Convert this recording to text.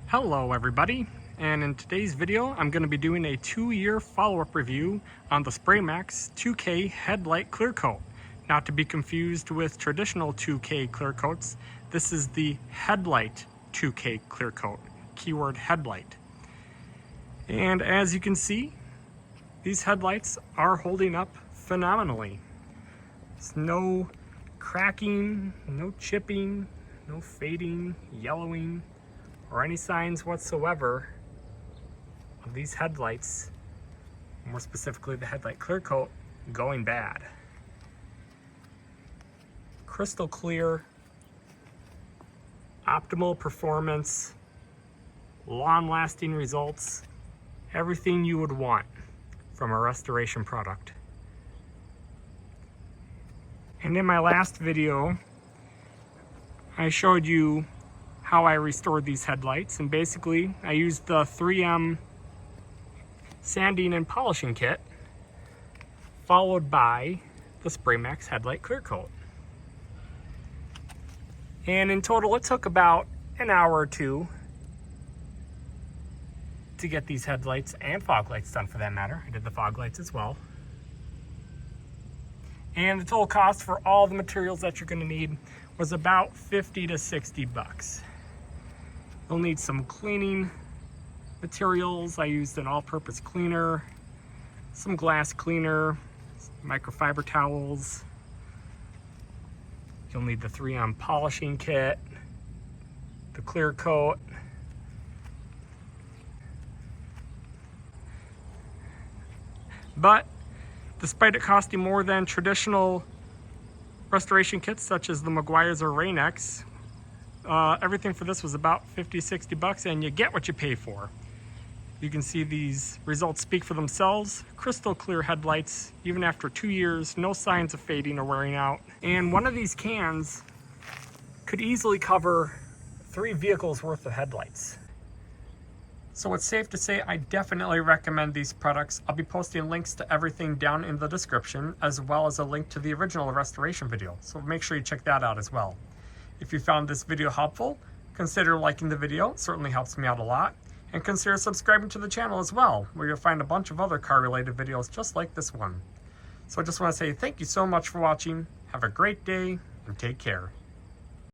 Hello everybody, and in today's video I'm going to be doing a 2-year follow-up review on the SprayMax 2K Headlight Clear Coat. Not to be confused with traditional 2K clear coats, this is the Headlight 2K Clear Coat, keyword Headlight. And as you can see, these headlights are holding up phenomenally. There's no cracking, no chipping, no fading, yellowing, or any signs whatsoever of these headlights, more specifically the Headlight Clear Coat, going bad. Crystal clear, optimal performance, long-lasting results, everything you would want from a restoration product. And in my last video, I showed you how I restored these headlights, and basically I used the 3M sanding and polishing kit followed by the SprayMax Headlight Clear Coat. And in total it took about an hour or two to get these headlights and fog lights done, for that matter. I did the fog lights as well. And the total cost for all the materials that you're going to need was about 50 to 60 bucks. You'll need some cleaning materials. I used an all-purpose cleaner, some glass cleaner, microfiber towels. You'll need the 3M polishing kit, the clear coat, but despite it costing more than traditional restoration kits such as the Meguiar's or Rain-X, everything for this was about 50-60 bucks, and you get what you pay for. You can see these results speak for themselves. Crystal clear headlights, even after 2 years, no signs of fading or wearing out. And one of these cans could easily cover 3 vehicles worth of headlights. So it's safe to say I definitely recommend these products. I'll be posting links to everything down in the description, as well as a link to the original restoration video. So make sure you check that out as well. If you found this video helpful, consider liking the video. It certainly helps me out a lot. And consider subscribing to the channel as well, where you'll find a bunch of other car-related videos just like this one. So I just want to say thank you so much for watching. Have a great day and take care.